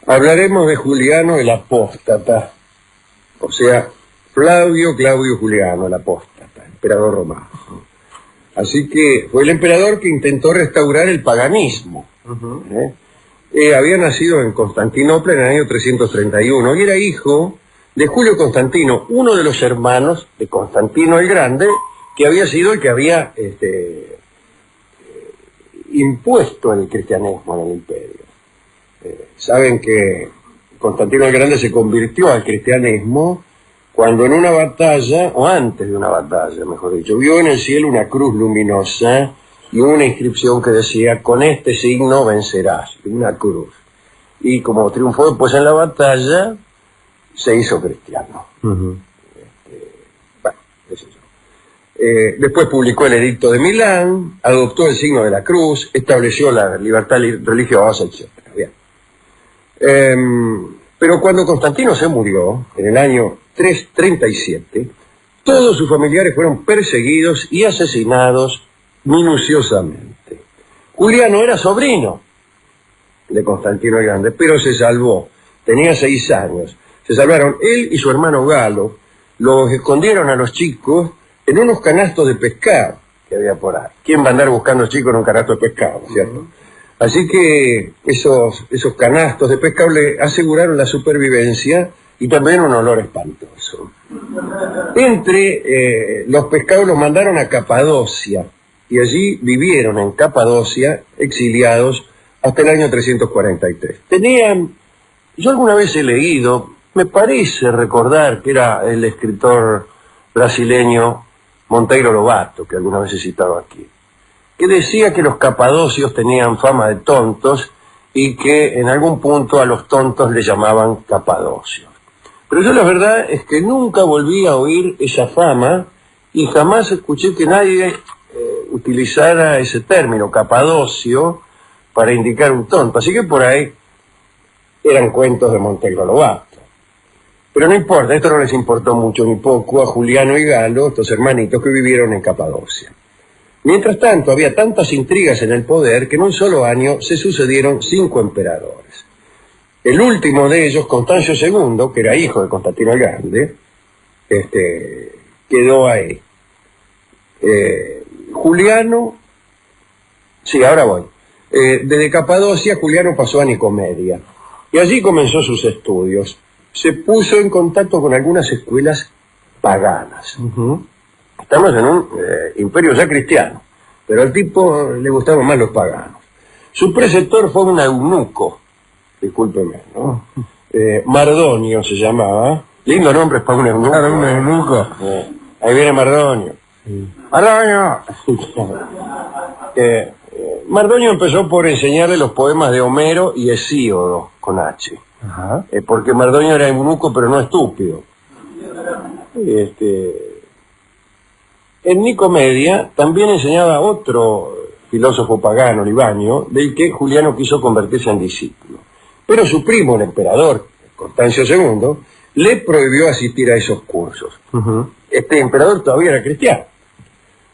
Hablaremos de Juliano el Apóstata, o sea, Flavio Claudio Juliano el Apóstata, emperador romano. Así que fue el emperador que intentó restaurar el paganismo. Había nacido en Constantinopla en el año 331 y era hijo de Julio Constantino, uno de los hermanos de Constantino el Grande, que había sido el que había impuesto el cristianismo en el imperio. Saben que Constantino el Grande se convirtió al cristianismo cuando en una batalla, o antes de una batalla, mejor dicho, vio en el cielo una cruz luminosa y una inscripción que decía: con este signo vencerás, una cruz. Y como triunfó después en la batalla, se hizo cristiano. Bueno, qué sé yo. Después publicó el Edicto de Milán, adoptó el signo de la cruz, estableció la libertad religiosa, etc. Bien. Pero cuando Constantino se murió, en el año 337, todos sus familiares fueron perseguidos y asesinados minuciosamente. Juliano era sobrino de Constantino el Grande, pero se salvó. Tenía 6 años. Se salvaron él y su hermano Galo. Los escondieron a los chicos en unos canastos de pescado que había por ahí. ¿Quién va a andar buscando chicos en un canasto de pescado, cierto? Así que esos canastos de pescado le aseguraron la supervivencia y también un olor espantoso. Entre los pescados los mandaron a Capadocia y allí vivieron en Capadocia exiliados hasta el año 343. Yo alguna vez he leído, me parece recordar que era el escritor brasileño Monteiro Lobato, que alguna vez he citado aquí, que decía que los capadocios tenían fama de tontos y que en algún punto a los tontos le llamaban capadocios. Pero yo la verdad es que nunca volví a oír esa fama y jamás escuché que nadie utilizara ese término, capadocio, para indicar un tonto. Así que por ahí eran cuentos de Monteiro Lobato. Pero no importa, esto no les importó mucho ni poco a Juliano y Galo, estos hermanitos que vivieron en Capadocia. Mientras tanto, había tantas intrigas en el poder que en un solo año se sucedieron 5 emperadores. El último de ellos, Constancio II, que era hijo de Constantino el Grande, quedó ahí. Juliano, sí, ahora voy. Desde Capadocia, Juliano pasó a Nicomedia y allí comenzó sus estudios. Se puso en contacto con algunas escuelas paganas. Estamos en un imperio ya cristiano, pero al tipo le gustaban más los paganos. Su preceptor fue un eunuco, discúlpeme, ¿no? Mardonio se llamaba. Lindo nombre para un eunuco. Claro, un eunuco. Ahí viene Mardonio. Sí. ¡Mardonio! Mardonio empezó por enseñarle los poemas de Homero y Hesíodo, con H. Porque Mardonio era eunuco, pero no estúpido. En Nicomedia también enseñaba otro filósofo pagano, Libanio, del que Juliano quiso convertirse en discípulo. Pero su primo, el emperador Constancio II, le prohibió asistir a esos cursos. Este emperador todavía era cristiano.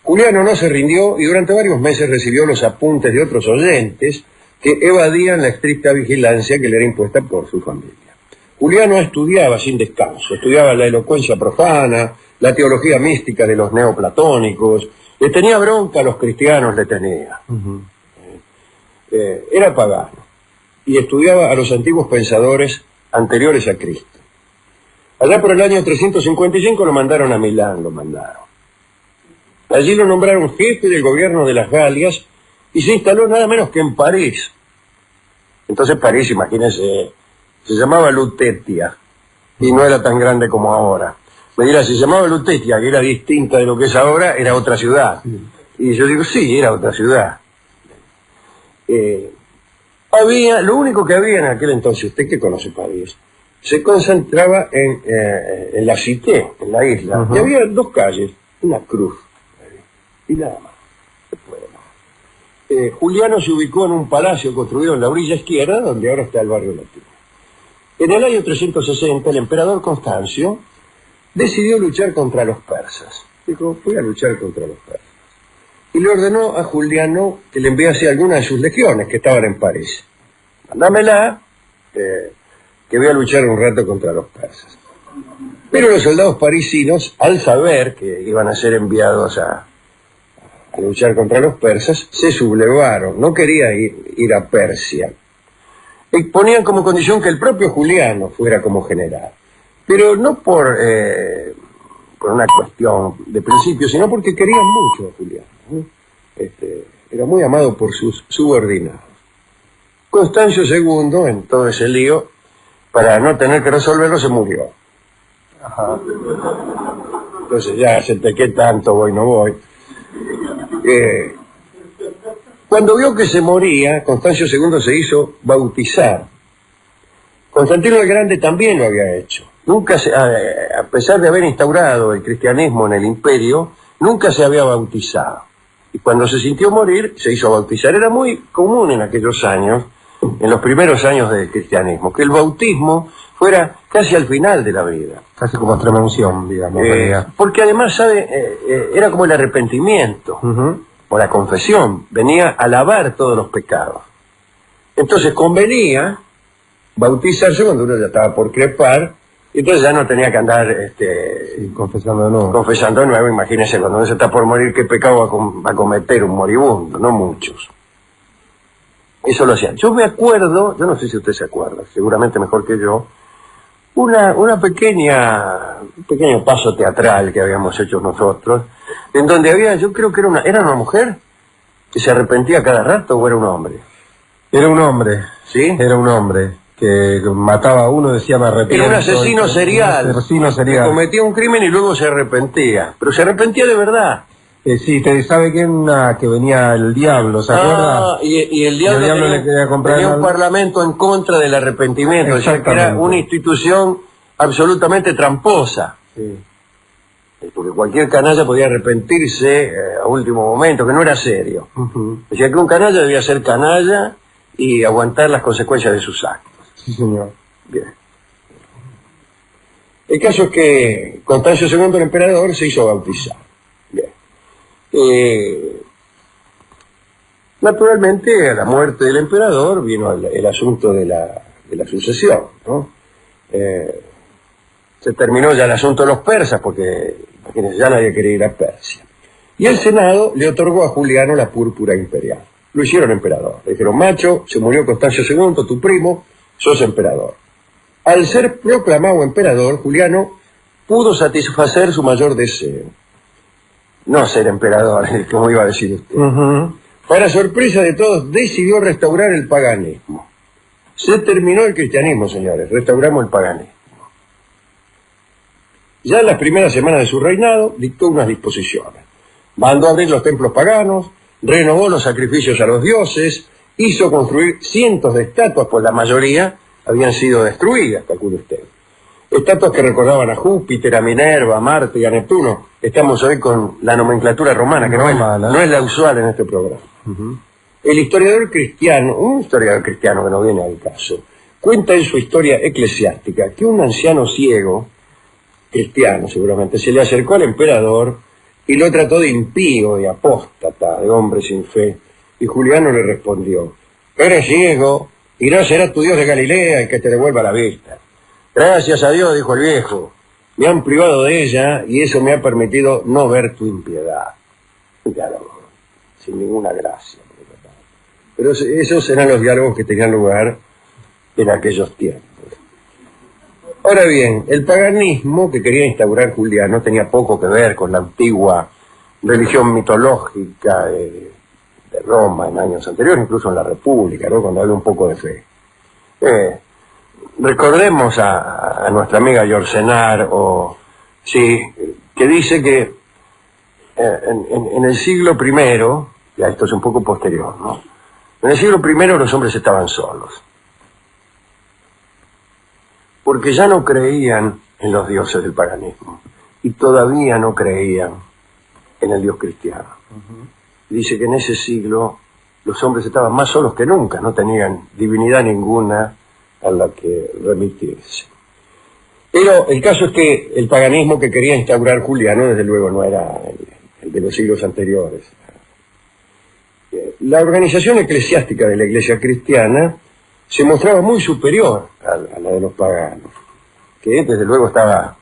Juliano no se rindió y durante varios meses recibió los apuntes de otros oyentes que evadían la estricta vigilancia que le era impuesta por su familia. Juliano estudiaba sin descanso, estudiaba la elocuencia profana, la teología mística de los neoplatónicos, le tenía bronca a los cristianos, le tenía. Era pagano y estudiaba a los antiguos pensadores anteriores a Cristo. Allá por el año 355 lo mandaron a Milán, Allí lo nombraron jefe del gobierno de las Galias y se instaló nada menos que en París. Entonces París, imagínense, se llamaba Lutetia y no era tan grande como ahora. Me dirá, si se llamaba Lutetia, que era distinta de lo que es ahora, era otra ciudad. Y yo digo, sí, era otra ciudad. Lo único que había en aquel entonces, usted que conoce París, se concentraba en la Cité, en la isla. Y había 2 calles, una cruz, y nada más. Juliano se ubicó en un palacio construido en la orilla izquierda, donde ahora está el barrio latino. En el año 360, el emperador Constancio decidió luchar contra los persas. Dijo, voy a luchar contra los persas. Y le ordenó a Juliano que le enviase alguna de sus legiones que estaban en París. Mándamela, que voy a luchar un rato contra los persas. Pero los soldados parisinos, al saber que iban a ser enviados a luchar contra los persas, se sublevaron, no querían ir a Persia. Y ponían como condición que el propio Juliano fuera como general. Pero no por una cuestión de principio, sino porque querían mucho a Juliano, ¿no? Era muy amado por sus subordinados. Constancio II, en todo ese lío, para no tener que resolverlo, se murió. Ajá. Entonces ya senté que tanto voy, no voy. Cuando vio que se moría, Constancio II se hizo bautizar. Constantino el Grande también lo había hecho. Nunca a pesar de haber instaurado el cristianismo en el imperio, nunca se había bautizado. Y cuando se sintió morir, se hizo bautizar. Era muy común en aquellos años, en los primeros años del cristianismo, que el bautismo fuera casi al final de la vida. Casi como extrema unción, digamos. Porque además, era como el arrepentimiento, o la confesión, venía a lavar todos los pecados. Entonces convenía bautizarse cuando uno ya estaba por crepar, y entonces ya no tenía que andar confesando de nuevo. Confesando de nuevo, imagínese, cuando uno se está por morir, ¿qué pecado va a cometer un moribundo? No muchos. Eso lo hacían. Yo me acuerdo, yo no sé si usted se acuerda, seguramente mejor que yo, un pequeño paso teatral que habíamos hecho nosotros, en donde había, yo creo que era una mujer que se arrepentía cada rato, o era un hombre. Era un hombre. ¿Sí? Era un hombre que mataba a uno, decía me arrepiento. Era un asesino serial. Un asesino serial. Que cometía un crimen y luego se arrepentía. Pero se arrepentía de verdad. Sí, ¿sabe que que venía el diablo, ¿se acuerda? Y el diablo le quería comprar tenía un parlamento en contra del arrepentimiento, o sea, que era una institución absolutamente tramposa. Sí. Porque cualquier canalla podía arrepentirse a último momento, que no era serio. Decía que un canalla debía ser canalla y aguantar las consecuencias de sus actos. Sí, señor. Bien. El caso es que Constancio II, el emperador, se hizo bautizar. Bien. Naturalmente, a la muerte del emperador vino el asunto de la sucesión, ¿no? Se terminó ya el asunto de los persas, porque ya nadie quería ir a Persia. Y el Senado le otorgó a Juliano la púrpura imperial. Lo hicieron emperador. Le dijeron, macho, se murió Constancio II, tu primo, sos emperador. Al ser proclamado emperador, Juliano pudo satisfacer su mayor deseo. No ser emperador, como iba a decir usted. Para sorpresa de todos, decidió restaurar el paganismo. Se terminó el cristianismo, señores, restauramos el paganismo. Ya en las primeras semanas de su reinado, dictó unas disposiciones. Mandó abrir los templos paganos, renovó los sacrificios a los dioses, hizo construir cientos de estatuas, pues la mayoría habían sido destruidas, calcule usted. Estatuas que recordaban a Júpiter, a Minerva, a Marte y a Neptuno. Estamos hoy con la nomenclatura romana, que no es la usual en este programa. El historiador cristiano, un historiador cristiano que no viene al caso, cuenta en su historia eclesiástica que un anciano ciego, cristiano seguramente, se le acercó al emperador y lo trató de impío, de apóstata, de hombre sin fe. Y Juliano le respondió, eres ciego y no será tu Dios de Galilea el que te devuelva la vista. Gracias a Dios, dijo el viejo, me han privado de ella y eso me ha permitido no ver tu impiedad. Diálogo, sin ninguna gracia. Pero esos eran los diálogos que tenían lugar en aquellos tiempos. Ahora bien, el paganismo que quería instaurar Juliano tenía poco que ver con la antigua religión mitológica de Roma en años anteriores, incluso en la República, ¿no? Cuando había un poco de fe. Recordemos a nuestra amiga Yourcenar, que dice que en el siglo I, ya esto es un poco posterior, ¿no? En el siglo I los hombres estaban solos, porque ya no creían en los dioses del paganismo y todavía no creían en el Dios cristiano. Dice que en ese siglo los hombres estaban más solos que nunca, no tenían divinidad ninguna a la que remitirse. Pero el caso es que el paganismo que quería instaurar Juliano, desde luego, no era el de los siglos anteriores. La organización eclesiástica de la Iglesia cristiana se mostraba muy superior a la de los paganos, que desde luego estaba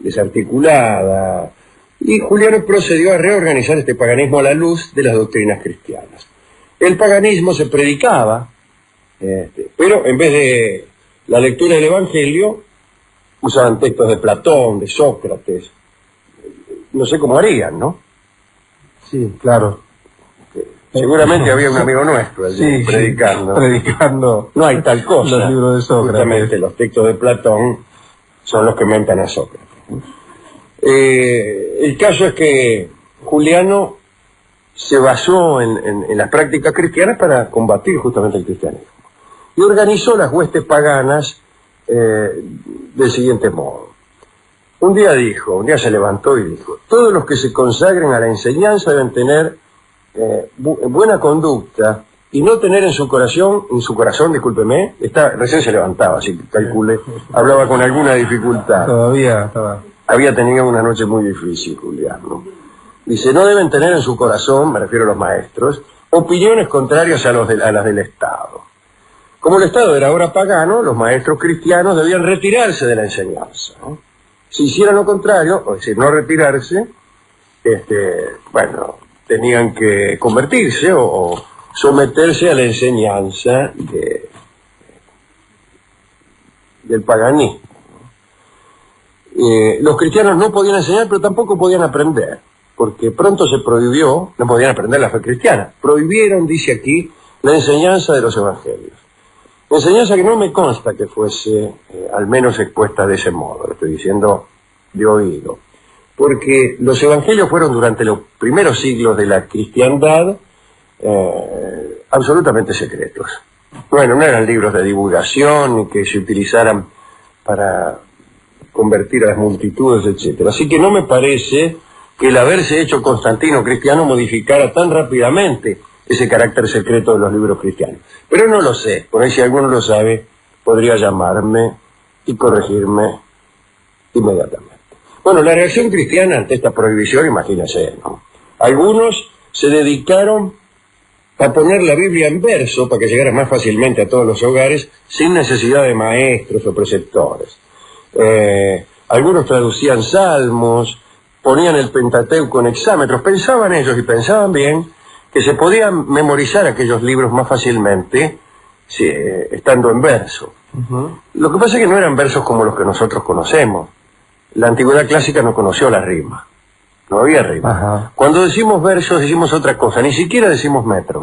desarticulada, y Juliano procedió a reorganizar este paganismo a la luz de las doctrinas cristianas. El paganismo se predicaba, pero en vez de la lectura del Evangelio, usaban textos de Platón, de Sócrates. No sé cómo harían, ¿no? Sí, claro. Seguramente había un amigo nuestro allí predicando. Predicando. No hay tal cosa. Los libros de Sócrates. Justamente los textos de Platón son los que mentan a Sócrates. El caso es que Juliano se basó en las prácticas cristianas para combatir justamente el cristianismo. Y organizó las huestes paganas del siguiente modo. Un día se levantó y dijo: todos los que se consagren a la enseñanza deben tener buena conducta y no tener en su corazón, discúlpeme, recién se levantaba, así que calcule, hablaba con alguna dificultad. Todavía estaba. Había tenido una noche muy difícil, Juliano. Dice: no deben tener en su corazón, me refiero a los maestros, opiniones contrarias a las del Estado. Como el Estado era ahora pagano, los maestros cristianos debían retirarse de la enseñanza, ¿no? Si hicieran lo contrario, es decir, no retirarse, tenían que convertirse o someterse a la enseñanza del paganismo. Los cristianos no podían enseñar, pero tampoco podían aprender, porque pronto se prohibió, no podían aprender la fe cristiana. Prohibieron, dice aquí, la enseñanza de los evangelios. Enseñanza que no me consta que fuese al menos expuesta de ese modo, lo estoy diciendo de oído. Porque los evangelios fueron durante los primeros siglos de la cristiandad absolutamente secretos. Bueno, no eran libros de divulgación ni que se utilizaran para convertir a las multitudes, etcétera. Así que no me parece que el haberse hecho Constantino cristiano modificara tan rápidamente ese carácter secreto de los libros cristianos. Pero no lo sé, por ahí si alguno lo sabe, podría llamarme y corregirme inmediatamente. Bueno, la reacción cristiana ante esta prohibición, imagínense, ¿no? Algunos se dedicaron a poner la Biblia en verso para que llegara más fácilmente a todos los hogares, sin necesidad de maestros o preceptores. Algunos traducían salmos, ponían el Pentateuco en hexámetros, pensaban ellos y pensaban bien que se podían memorizar aquellos libros más fácilmente estando en verso. Lo que pasa es que no eran versos como los que nosotros conocemos. La antigüedad clásica no conoció la rima, no había rima. Ajá. Cuando decimos versos decimos otra cosa, ni siquiera decimos metro.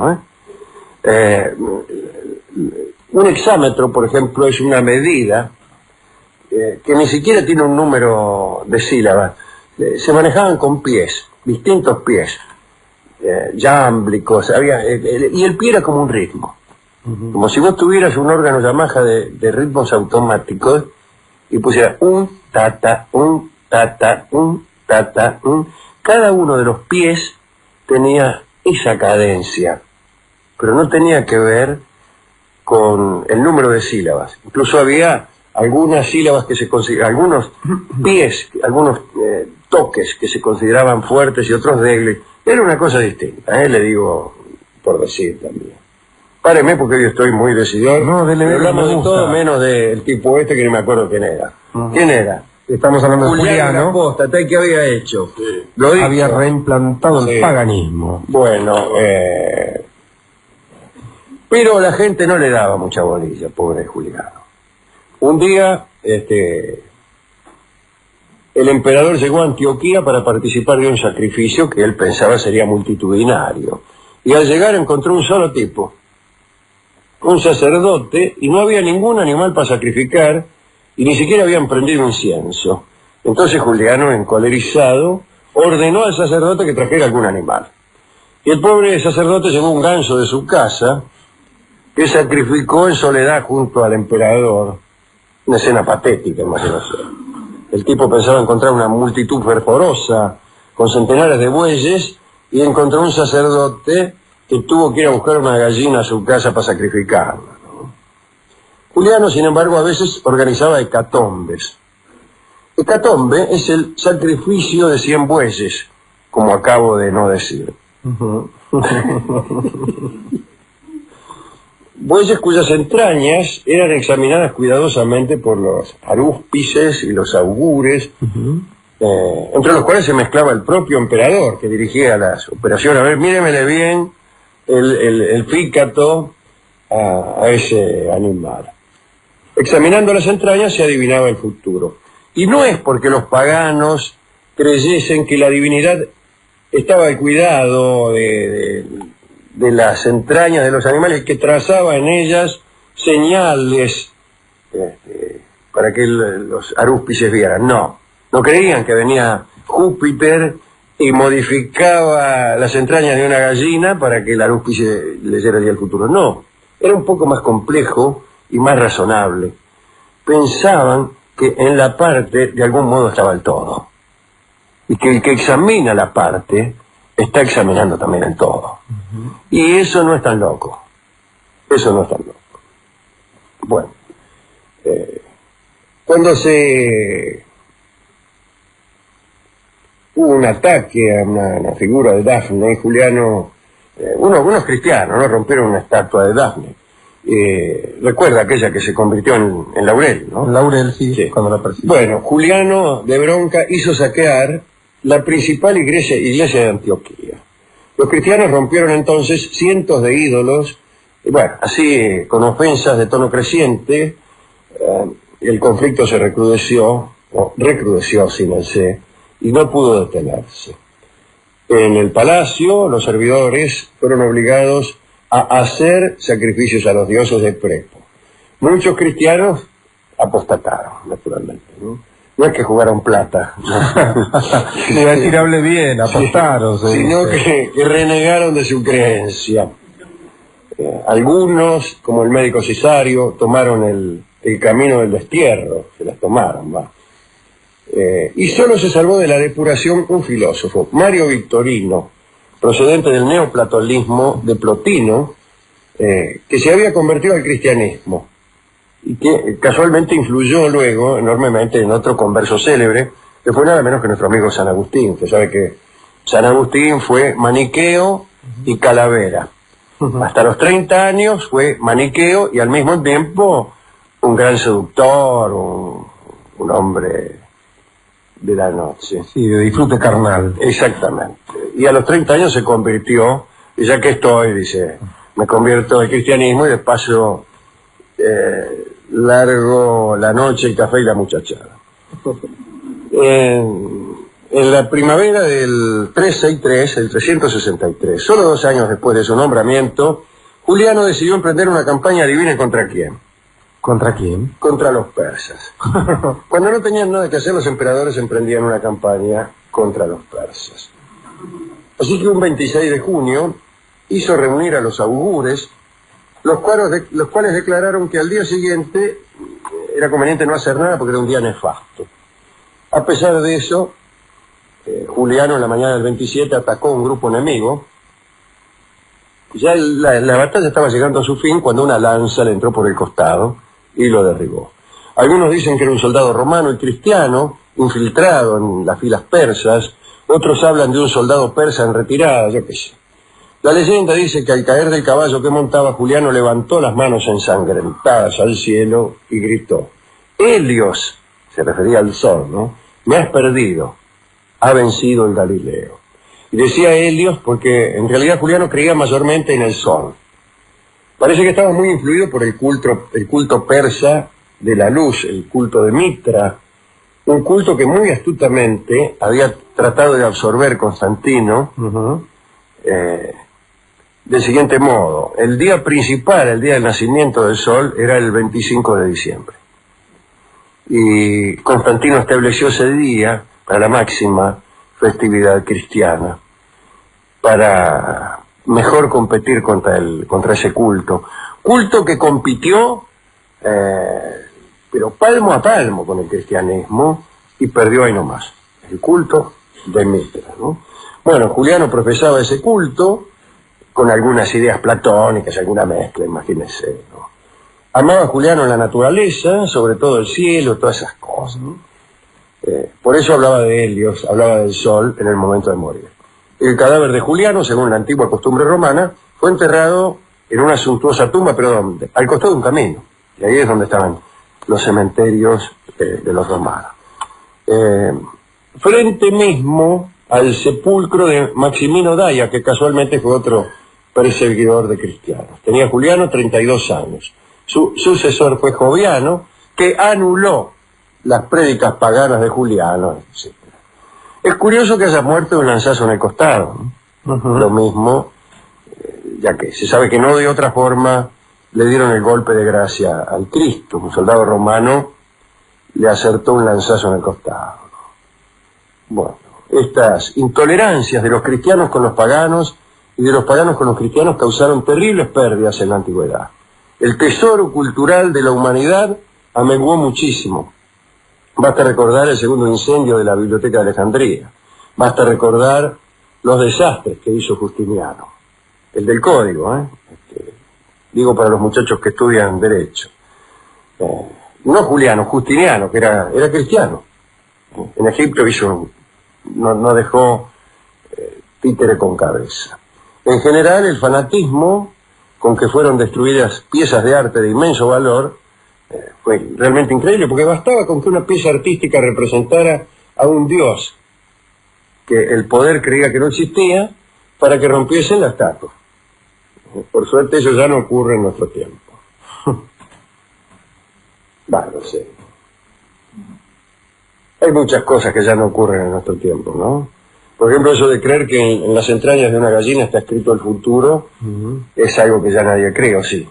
Un hexámetro, por ejemplo, es una medida que ni siquiera tiene un número de sílabas. Se manejaban con pies, distintos pies. Yámblicos, y el pie era como un ritmo, como si vos tuvieras un órgano Yamaha de ritmos automáticos y pusieras un tata, un tata, un tata, un. Cada uno de los pies tenía esa cadencia, pero no tenía que ver con el número de sílabas. Incluso había algunas sílabas que se consideraban, algunos pies, algunos toques que se consideraban fuertes y otros débiles. Era una cosa distinta, le digo por decir también. Páreme porque hoy estoy muy decidor. No, hablamos de todo menos del tipo que no me acuerdo quién era. ¿Quién era? Estamos hablando de Juliano. Posta, ¿qué había hecho? Sí. Lo dijo. Había reimplantado el paganismo. Bueno, pero la gente no le daba mucha bolilla, pobre Juliano. Un día, el emperador llegó a Antioquía para participar de un sacrificio que él pensaba sería multitudinario. Y al llegar encontró un solo tipo, un sacerdote, y no había ningún animal para sacrificar, y ni siquiera habían prendido incienso. Entonces Juliano, encolerizado, ordenó al sacerdote que trajera algún animal. Y el pobre sacerdote llevó un ganso de su casa, que sacrificó en soledad junto al emperador. Una escena patética, imagínense. El tipo pensaba encontrar una multitud fervorosa, con centenares de bueyes, y encontró un sacerdote que tuvo que ir a buscar una gallina a su casa para sacrificarla, ¿no? Juliano, sin embargo, a veces organizaba hecatombes. Hecatombe es el sacrificio de 100 bueyes, como acabo de no decir. bueyes cuyas entrañas eran examinadas cuidadosamente por los arúspices y los augures, entre los cuales se mezclaba el propio emperador, que dirigía las operaciones. A ver, míremele bien el fícato a ese animal. Examinando las entrañas se adivinaba el futuro. Y no es porque los paganos creyesen que la divinidad estaba al cuidado de las entrañas de los animales, que trazaba en ellas señales para que los arúspices vieran. No creían que venía Júpiter y modificaba las entrañas de una gallina para que el arúspice leyera el futuro. No, era un poco más complejo y más razonable. Pensaban que en la parte de algún modo estaba el todo, y que el que examina la parte está examinando también el todo. Y eso no es tan loco. Bueno, cuando hubo un ataque a una figura de Dafne, Juliano, unos cristianos, ¿no?, rompieron una estatua de Dafne. Recuerda aquella que se convirtió en laurel, ¿no? Laurel, sí, cuando la persiguió. Bueno, Juliano de bronca hizo saquear la principal iglesia de Antioquía. Los cristianos rompieron entonces cientos de ídolos, y bueno, así con ofensas de tono creciente, el conflicto se recrudeció sin el C, y no pudo detenerse. En el palacio, los servidores fueron obligados a hacer sacrificios a los dioses de Prepo. Muchos cristianos apostataron, naturalmente, ¿no? No es que jugaron plata. Le iba a decir, hable bien, apostaron. Sino que renegaron de su creencia. Algunos, como el médico Cisario, tomaron el camino del destierro, se las tomaron, va. Y solo se salvó de la depuración un filósofo, Mario Victorino, procedente del neoplatonismo de Plotino, que se había convertido al cristianismo y que casualmente influyó luego enormemente en otro converso célebre, que fue nada menos que nuestro amigo San Agustín. Que sabe que San Agustín fue maniqueo y calavera. Hasta los 30 años fue maniqueo y al mismo tiempo un gran seductor, un hombre de la noche. Sí, de disfrute carnal. Exactamente. Y a los 30 años se convirtió, y ya que estoy, dice, me convierto al cristianismo y de paso largo la noche, el café y la muchachada. En la primavera del 363, el 363, solo 2 años después de su nombramiento, Juliano decidió emprender una campaña divina. ¿Contra quién? ¿Contra quién? Contra los persas. Cuando no tenían nada que hacer, los emperadores emprendían una campaña contra los persas. Así que un 26 de junio hizo reunir a los augures, los cuales declararon que al día siguiente era conveniente no hacer nada porque era un día nefasto. A pesar de eso, Juliano en la mañana del 27 atacó a un grupo enemigo. Ya la batalla estaba llegando a su fin cuando una lanza le entró por el costado y lo derribó. Algunos dicen que era un soldado romano y cristiano infiltrado en las filas persas, otros hablan de un soldado persa en retirada, yo qué sé. La leyenda dice que al caer del caballo que montaba, Juliano levantó las manos ensangrentadas al cielo y gritó: Helios, se refería al sol, ¿no? Me has perdido, ha vencido el Galileo. Y decía Helios porque en realidad Juliano creía mayormente en el sol. Parece que estaba muy influido por el culto persa de la luz, el culto de Mitra, un culto que muy astutamente había tratado de absorber Constantino, del siguiente modo: el día principal, el día del nacimiento del sol, era el 25 de diciembre. Y Constantino estableció ese día para la máxima festividad cristiana, para mejor competir contra ese culto que compitió pero palmo a palmo con el cristianismo y perdió ahí nomás, el culto de Mitra, ¿no? Bueno, Juliano profesaba ese culto con algunas ideas platónicas, alguna mezcla, imagínense, ¿no? Amaba Juliano la naturaleza, sobre todo el cielo, todas esas cosas, ¿no? Por eso hablaba de Helios, hablaba del sol en el momento de morir. El cadáver de Juliano, según la antigua costumbre romana, fue enterrado en una suntuosa tumba, pero al costado de un camino. Y ahí es donde estaban los cementerios de los romanos. Frente mismo al sepulcro de Maximino Daya, que casualmente fue otro perseguidor de cristianos. Tenía Juliano 32 años. Su sucesor fue Joviano, que anuló las prédicas paganas de Juliano, etc. Es curioso que haya muerto de un lanzazo en el costado, ¿no? Lo mismo, ya que se sabe que no de otra forma le dieron el golpe de gracia al Cristo. Un soldado romano le acertó un lanzazo en el costado. Bueno, estas intolerancias de los cristianos con los paganos y de los paganos con los cristianos causaron terribles pérdidas en la antigüedad. El tesoro cultural de la humanidad amenguó muchísimo. Basta recordar el segundo incendio de la Biblioteca de Alejandría. Basta recordar los desastres que hizo Justiniano. El del Código, digo para los muchachos que estudian Derecho. No Juliano, Justiniano, que era cristiano. En Egipto no dejó títere con cabeza. En general, el fanatismo con que fueron destruidas piezas de arte de inmenso valor fue realmente increíble, porque bastaba con que una pieza artística representara a un dios que el poder creía que no existía para que rompiesen la estatua. Por suerte eso ya no ocurre en nuestro tiempo. No sé. Hay muchas cosas que ya no ocurren en nuestro tiempo, ¿no? Por ejemplo, eso de creer que en las entrañas de una gallina está escrito el futuro, es algo que ya nadie cree, ¿o sí?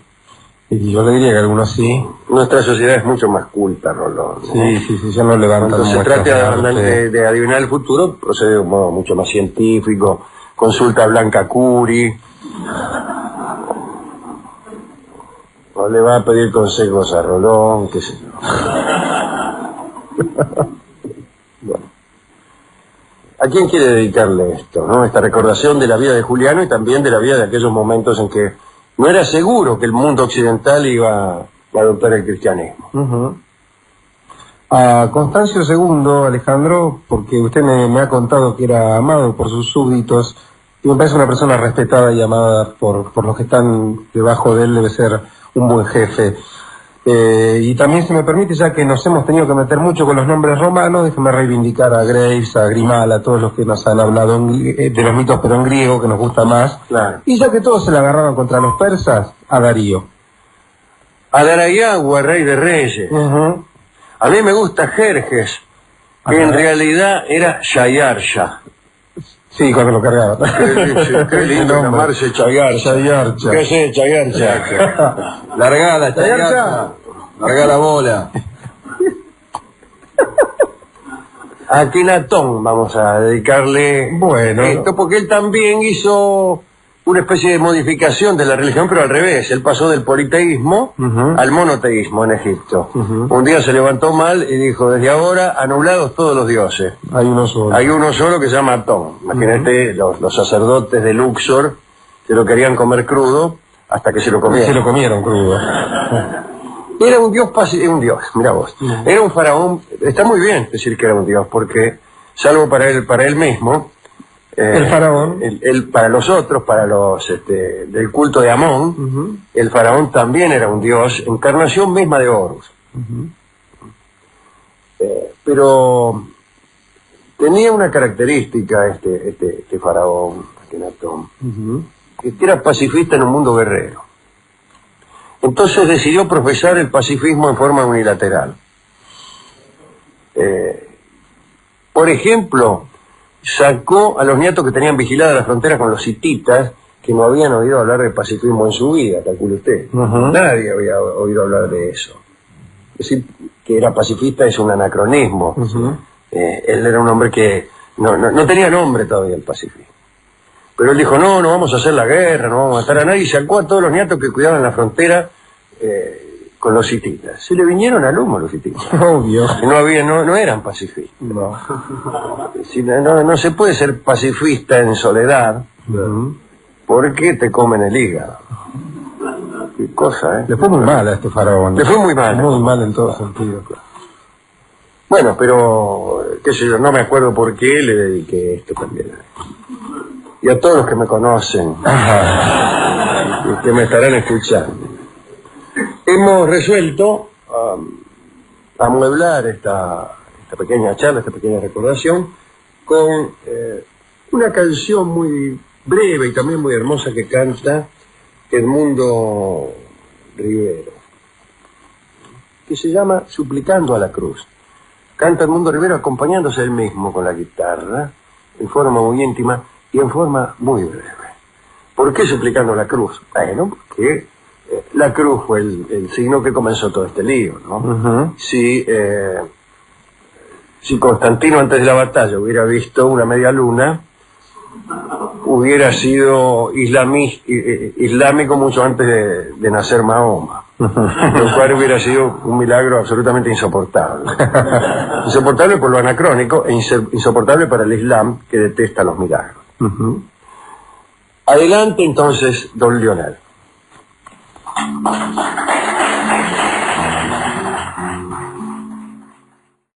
Y yo le diría que algunos sí. Nuestra sociedad es mucho más culta, Rolón, ¿no? Sí, ya no levantan. Cuando se trata de adivinar el futuro, procede de un modo mucho más científico, consulta a Blanca Curi, o le va a pedir consejos a Rolón, qué sé yo. Bueno. ¿A quién quiere dedicarle esto, no? Esta recordación de la vida de Juliano y también de la vida de aquellos momentos en que no era seguro que el mundo occidental iba a adoptar el cristianismo. A Constancio II, Alejandro, porque usted me ha contado que era amado por sus súbditos, y me parece una persona respetada y amada por los que están debajo de él, debe ser un buen jefe. Y también, si me permite, ya que nos hemos tenido que meter mucho con los nombres romanos, déjeme reivindicar a Graves, a Grimal, a todos los que nos han hablado de los mitos, pero en griego, que nos gusta más. Claro. Y ya que todos se la agarraron contra los persas, a Darío. A Darayagua, rey de reyes. A mí me gusta Jerjes, que en realidad era Shayarsha. Sí, cuando lo cargaba. Qué lindo llamarse Chayarsha. ¿Qué sé, Chayarsha? Largada, Chayarsha. Larga la bola. A Akenatón vamos a dedicarle esto, porque él también hizo una especie de modificación de la religión, pero al revés. Él pasó del politeísmo al monoteísmo en Egipto. Un día se levantó mal y dijo, desde ahora, anulados todos los dioses. Hay uno solo. Hay uno solo que se llama Atón. Imagínate los sacerdotes de Luxor que lo querían comer crudo hasta que se lo comieron. Se lo comieron crudo. Era un dios, mirá vos. Era un faraón. Está muy bien decir que era un dios, porque, salvo para él mismo, el faraón, para los otros, para los del culto de Amón, el faraón también era un dios, encarnación misma de Horus. Pero tenía una característica este faraón, Akenatón, que era pacifista en un mundo guerrero. Entonces decidió profesar el pacifismo en forma unilateral. Por ejemplo, sacó a los nietos que tenían vigilada la frontera con los hititas, que no habían oído hablar de pacifismo en su vida, calcule usted. Nadie había oído hablar de eso. Decir que era pacifista es un anacronismo. Él era un hombre que no tenía nombre todavía el pacifismo. Pero él dijo, no vamos a hacer la guerra, no vamos a matar a nadie, y sacó a todos los nietos que cuidaban la frontera con los hititas. Se le vinieron al humo los hititas. Obvio. No eran pacifistas. No se puede ser pacifista en soledad, porque te comen el hígado. Qué cosa, Le fue muy mal a este faraón. Le fue muy mal. Muy mal en todo sentido. Bueno, pero, qué sé yo, no me acuerdo por qué le dediqué esto también. Y a todos los que me conocen. que me estarán escuchando. Hemos resuelto amueblar esta pequeña charla, esta pequeña recordación, con una canción muy breve y también muy hermosa que canta Edmundo Rivero, que se llama Suplicando a la Cruz. Canta Edmundo Rivero acompañándose él mismo con la guitarra, en forma muy íntima y en forma muy breve. ¿Por qué Suplicando a la Cruz? Bueno, porque la cruz fue el signo que comenzó todo este lío, ¿no? Uh-huh. Si Constantino antes de la batalla hubiera visto una media luna, hubiera sido islámico mucho antes de nacer Mahoma, lo cual hubiera sido un milagro absolutamente insoportable. Insoportable por lo anacrónico e insoportable para el Islam, que detesta los milagros. Uh-huh. Adelante entonces, don Lionel.